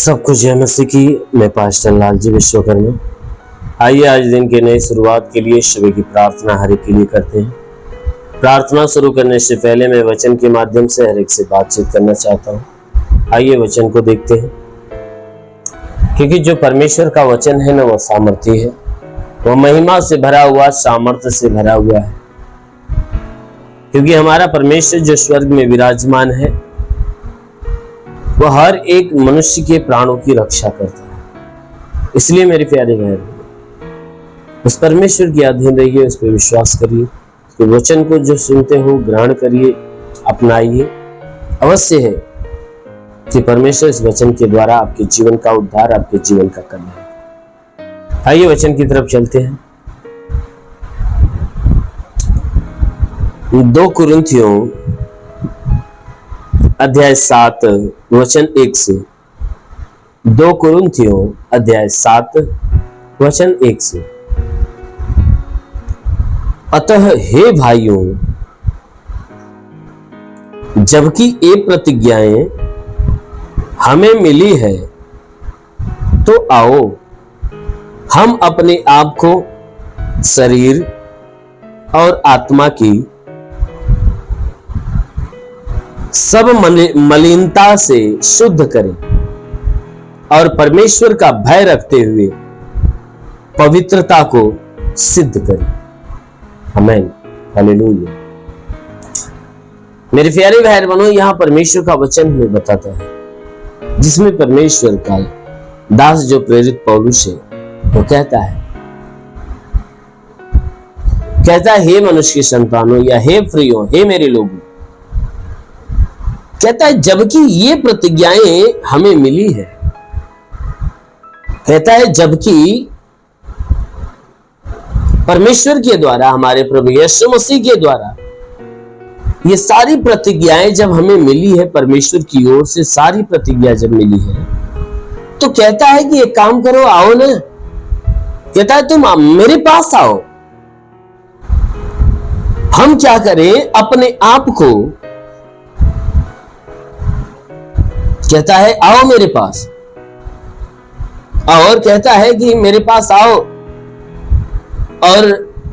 सबको जय मसीह की। मैं पास्टर लालजी विश्वकर्मा। आइए आज दिन के नई शुरुआत के लिए सुबह की प्रार्थना हर एक के लिए करते हैं। प्रार्थना शुरू करने से पहले मैं वचन के माध्यम से हर एक से बातचीत करना चाहता हूँ। आइए वचन को देखते हैं, क्योंकि जो परमेश्वर का वचन है ना, वो सामर्थ्य है, वो महिमा से भरा हुआ, सामर्थ्य से भरा हुआ है। क्योंकि हमारा परमेश्वर जो स्वर्ग में विराजमान है, वो हर एक मनुष्य के प्राणों की रक्षा करता है। इसलिए मेरे प्यारे भाई, उस परमेश्वर के अधीन रहिए, उस पर विश्वास करिए, उसके वचन को जो सुनते हो ग्रहण करिए, अपनाइए। अवश्य है कि परमेश्वर इस वचन के द्वारा आपके जीवन का उद्धार, आपके जीवन का कल्याण। आइए वचन की तरफ चलते हैं। 2 कुरिन्थियों अध्याय 7 वचन 1 से। 2 कुरिन्थियों अध्याय 7 वचन 1 से। अतः हे भाइयों, जबकि ये प्रतिज्ञाएं हमें मिली है, तो आओ हम अपने आप को शरीर और आत्मा की सब मलिनता से शुद्ध करें और परमेश्वर का भय रखते हुए पवित्रता को सिद्ध करें। आमीन, हालेलुया। मेरे प्यारे भाई बहनों, यहां परमेश्वर का वचन हमें बताता है, जिसमें परमेश्वर का दास जो प्रेरित पौलुस है, वो कहता है हे मनुष्य के संतानों, या हे प्रियो, हे मेरे लोगों, कहता है जबकि ये प्रतिज्ञाएं हमें मिली है। कहता है जबकि परमेश्वर के द्वारा, हमारे प्रभु यीशु मसीह के द्वारा ये सारी प्रतिज्ञाएं जब हमें मिली है, परमेश्वर की ओर से सारी प्रतिज्ञा जब मिली है, तो कहता है कि एक काम करो, आओ ना। कहता है तुम मेरे पास आओ। हम क्या करें? अपने आप को, कहता है आओ मेरे पास, और कहता है कि मेरे पास आओ और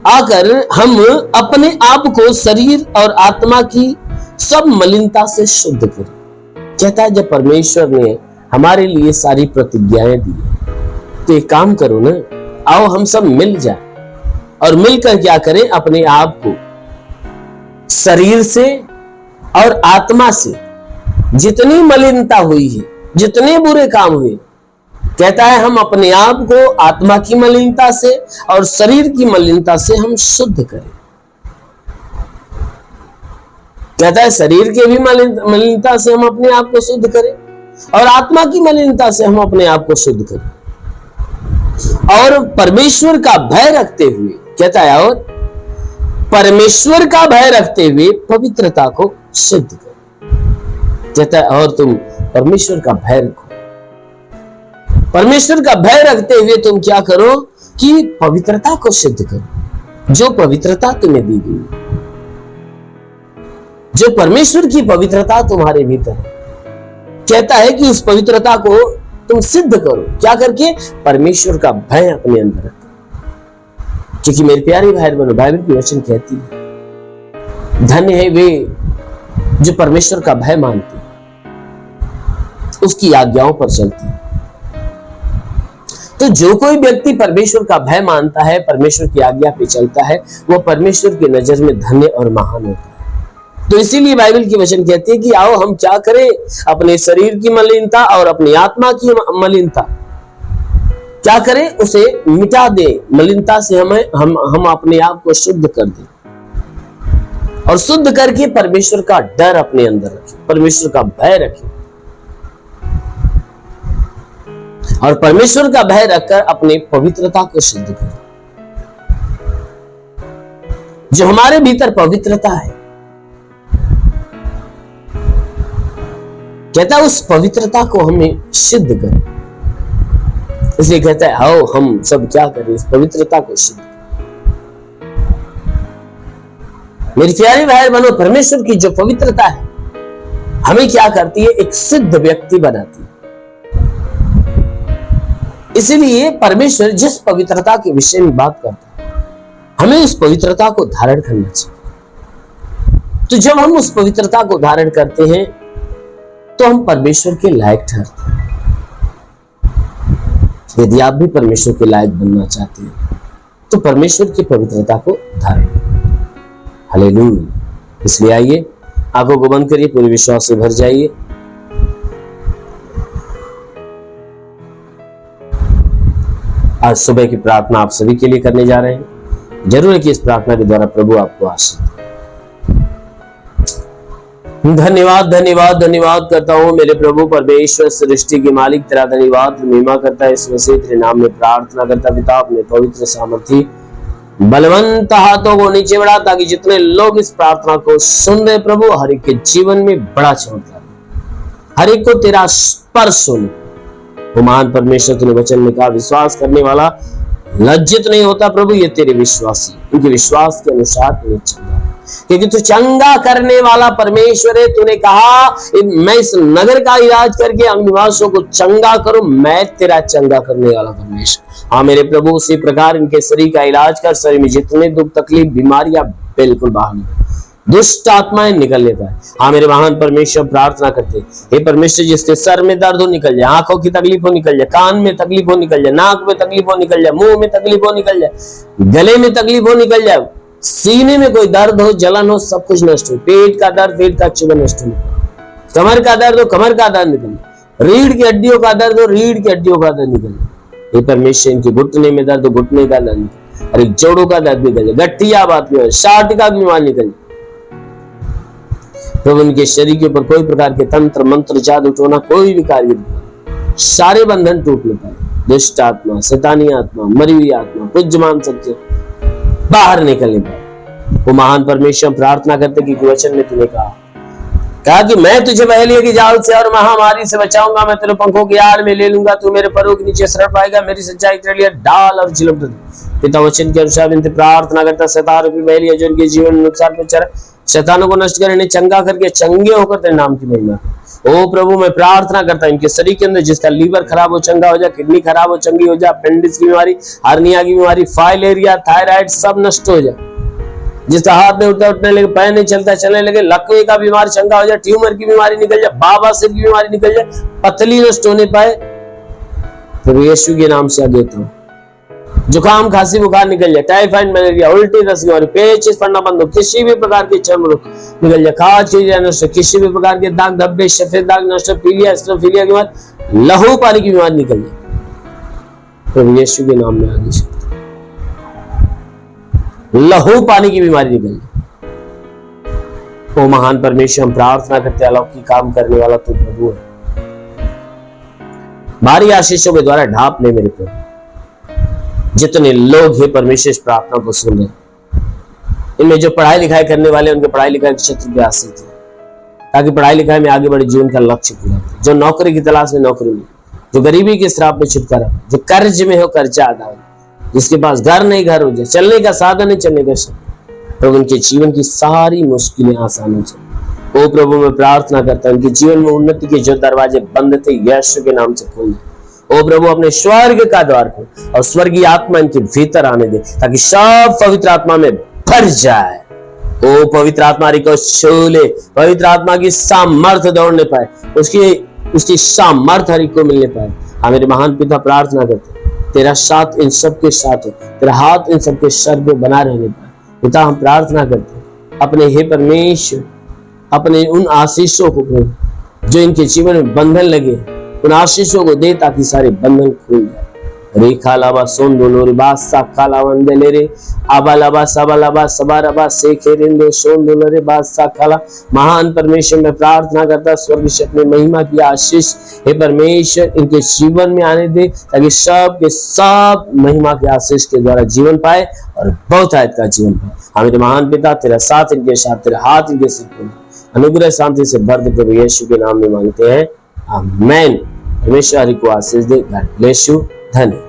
आकर हम अपने आप को शरीर और आत्मा की सब मलिनता से शुद्ध करें। कहता है जब परमेश्वर ने हमारे लिए सारी प्रतिज्ञाएं दी, तो एक काम करो ना, आओ हम सब मिल जाए और मिलकर क्या करें? अपने आप को शरीर से और आत्मा से जितनी मलिनता हुई है, जितने बुरे काम हुए, कहता है हम अपने आप को आत्मा की मलिनता से और शरीर की मलिनता से हम शुद्ध करें। कहता है शरीर के भी मलिनता से हम अपने आप को शुद्ध करें और आत्मा की मलिनता से हम अपने आप को शुद्ध करें, और परमेश्वर का भय रखते हुए, कहता है और परमेश्वर का भय रखते हुए पवित्रता को सिद्ध करें। कहता है और तुम परमेश्वर का भय रखो। परमेश्वर का भय रखते हुए तुम क्या करो? कि पवित्रता को सिद्ध करो। जो पवित्रता तुम्हें दी गई, जो परमेश्वर की पवित्रता तुम्हारे भीतर है, कहता है कि उस पवित्रता को तुम सिद्ध करो। क्या करके? परमेश्वर का भय अपने अंदर रखो। क्योंकि मेरे प्यारे भाई बहनों, बाइबल की वचन कहती है धन्य है वे जो परमेश्वर का भय मानते हैं, उसकी आज्ञाओं पर चलती है। तो जो कोई व्यक्ति परमेश्वर का भय मानता है, परमेश्वर की आज्ञा पे चलता है, वो परमेश्वर की नजर में धन्य और महान होता है। तो इसीलिए बाइबल की वचन कहती है कि आओ हम क्या करें? अपने शरीर की मलिनता और अपनी आत्मा की मलिनता क्या करें? उसे मिटा दे। मलिनता से हम अपने आप को शुद्ध कर दें, और शुद्ध करके परमेश्वर का डर अपने अंदर रखें, परमेश्वर का भय रखें, और परमेश्वर का भय रखकर अपने पवित्रता को सिद्ध करें। जो हमारे भीतर पवित्रता है, कहता है उस पवित्रता को हमें सिद्ध करें। इसलिए कहता है आओ हम सब क्या करें? इस पवित्रता को सिद्ध करें। मेरी प्यारी भाई बहनों, परमेश्वर की जो पवित्रता है हमें क्या करती है? एक सिद्ध व्यक्ति बनाती है। इसीलिए परमेश्वर जिस पवित्रता के विषय में बात करता है, हमें उस पवित्रता को धारण करना चाहिए। तो जब हम उस पवित्रता को धारण करते हैं तो हम परमेश्वर के लायक ठहरते हैं। यदि आप भी परमेश्वर के लायक बनना चाहते हैं तो परमेश्वर की पवित्रता को धारण करें। हालेलुया। इसलिए आइए, आंखों को बंद करिए, पूरे विश्वास से भर जाइए। आज सुबह की प्रार्थना आप सभी के लिए करने जा रहे हैं। जरूर है कि इस प्रार्थना के द्वारा प्रभु आपको आशीष दे। धन्यवाद धन्यवाद धन्यवाद करता हूं मेरे प्रभु परमेश्वर, सृष्टि के मालिक, तेरा धन्यवाद महिमा करता है इस मसीह तेरे नाम में प्रार्थना करता पिता, अपने पवित्र सामर्थी बलवंत हाथों को नीचे बढ़ा, ताकि जितने लोग इस प्रार्थना को सुन रहे प्रभु, हर एक के जीवन में बड़ा चमत्कार, हर एक को तेरा स्पर्श होने। वो महान परमेश्वर तूने वचन में कहा, विश्वास करने वाला लज्जित नहीं होता प्रभु, ये तेरे विश्वासी, उनके विश्वास के अनुसार तुम्हें चंगा, क्योंकि तू चंगा करने वाला परमेश्वर है। तूने कहा मैं इस नगर का इलाज करके अंगनिवासियों को चंगा करूं, मैं तेरा चंगा करने वाला परमेश्वर। हाँ मेरे प्रभु, उसी प्रकार इनके शरीर का इलाज कर, शरीर में जितने दुख तकलीफ बीमारियां बिल्कुल बाहर निकल, दुष्ट आत्माएं निकल लेता है। हाँ मेरे महान परमेश्वर, प्रार्थना करते हे परमेश्वर, जिसके सर में दर्द हो निकल जाए, आंखों की तकलीफ हो निकल जाए, कान में तकलीफ हो निकल जाए, नाक में तकलीफ हो निकल जाए, मुंह में तकलीफ हो निकल जाए, गले में तकलीफ हो निकल जाए, सीने में कोई दर्द हो, जलन हो, सब कुछ नष्ट हो, पेट का दर्द, पेट का चुभन नष्ट हो, कमर का दर्द हो, कमर का दर्द निकल, रीढ़ की हड्डियों का दर्द हो, रीढ़ की हड्डियों का दर्द निकल, हे परमेश्वर इनके घुटने में दर्द हो, घुटने का दर्द निकल, और एक जोड़ों का दर्द निकल, गठिया बात में शाटिका की बीमारी निकल प्रभु। उनके शरीर के ऊपर कोई प्रकार के तंत्र मंत्र जादू टोना कोई भी कार्य नहीं, सारे बंधन टूट लेता है। दुष्ट आत्मा, शैतानी आत्मा, मरी हुई आत्मा, पूज्यमान सत्य बाहर निकलने पाए। वो महान परमेश्वर, प्रार्थना करते कि वचन में तूने कहा कि मैं तुझे बहेलियों की जाल से और महामारी से बचाऊंगा, मैं तेरे पंखों की आड़ में ले लूंगा, तू मेरे पैरों के नीचे शरण पाएगा, मेरी सच्चाई तेरे लिए डाल और झिलम पिता वचन के अनुसार इनसे प्रार्थना करता, शैतान रूपी बहेलियां जो इनके जीवन में नुकसान पहुंचा रहे, शैतानों को नष्ट कर, इन्हें चंगा करके चंगे होकर तेरे नाम की महिमा। ओ प्रभु, मैं प्रार्थना करता हूं इनके शरीर के अंदर जिसका लीवर खराब हो चंगा हो जाए, किडनी खराब हो चंगी हो जाए, अपेंडिक्स की बीमारी, हार्निया की बीमारी, फाइलेरिया, थायराइड सब नष्ट हो जाए, जिसका हाथ नहीं उठता, उठने लगे, पैर नहीं चलता, चलने लगे, लकवे का बीमारी चंगा हो जाए, ट्यूमर की बीमारी निकल जाए, बाबासिर की बीमारी निकल जाए, पथरी नष्ट होने पाए प्रभु यीशु के नाम से देता हूं। जुकाम खांसी बुखार निकल जाए, टाइफाइड मलेरिया उल्टी दस्त की बीमारी, पेचिश पड़ना बंद हो, किसी भी प्रकार के चर्म रोग निकल जाए, खाज नष्ट, किसी भी प्रकार के दाग धब्बे, सफेद दाग नष्ट, पीलिया स्ट्रोफिलिया की बीमारी, लहू पानी की बीमारी निकल जाए प्रभु यीशु के नाम में आदेश, लहू पानी की बीमारी निकल जाए। ओ महान परमेश्वर, हम प्रार्थना करते अलौकिक काम करने वाला तू प्रभु है, भारी आशीषों के द्वारा ढाप ले मेरे प्रभु। जितने लोग हे परमेश्वर इस प्रार्थना को सुन रहे हैं, इनमें जो पढ़ाई लिखाई करने वाले उनके पढ़ाई लिखाई के क्षेत्र पे आश्रित है, ताकि पढ़ाई लिखाई में आगे बढ़े, जीवन का लक्ष्य पूरा करे, जो नौकरी की तलाश में नौकरी मिले, जो गरीबी के श्राप में छुटकारा, जो कर्ज में हो कर्जा अदा हो, जिसके पास घर नहीं घर हो जाए, चलने का साधन नहीं चलने का साधन, प्रभु उनके जीवन की सारी मुश्किलें आसान हो जाए। ओ प्रभु, मैं प्रार्थना करता हूं उनके जीवन में उन्नति के जो दरवाजे बंद थे यीशु के नाम से खोल दे। ओ प्रभु, अपने स्वर्ग का द्वार खोल और स्वर्गीय आत्मा इनके भीतर आने दे, ताकि सब पवित्र आत्मा में भर जाए। ओ पवित्र आत्मा को छू ले, पवित्र आत्मा की सामर्थ्य दौड़ने पाए, उसकी सामर्थ्य हरि को मिलने पाए। हाँ मेरे महान पिता, प्रार्थना करते तेरा साथ इन सबके साथ हो, तेरा हाथ इन सबके सर पे बना रहने पाए। पिता, हम प्रार्थना करते अपने हे परमेश्वर, अपने उन आशीषों को जो इनके जीवन में बंधन लगे, उन आशीषों को दे, ताकि सारे बंधन खुल जाए। रेखा लावा सोन दोनों बास साखा लावंदे ले रे आबा लाबा सबा लाबा सबा रबा सेखे रेंदो सोन दोनों रे बास साखा। महान परमेश्वर, मैं प्रार्थना करता स्वर्ग से अपने महिमा की आशीष हे परमेश्वर इनके जीवन में आने दे, ताकि सब के सब महिमा की आशीष के द्वारा जीवन पाए और बहुत आयत का जीवन पाए। हमारे महान पिता, तेरा साथ इनके साथ, तेरा हाथ इनके सिर पर, अनुग्रह शांति से भर दे प्रभु यीशु के नाम में मांगते हैं, आमीन। परमेश्वर को आशीष दे। God bless you. धन्यवाद।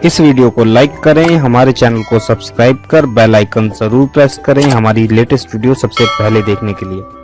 इस वीडियो को लाइक करें, हमारे चैनल को सब्सक्राइब कर बेल आइकन जरूर प्रेस करें हमारी लेटेस्ट वीडियो सबसे पहले देखने के लिए।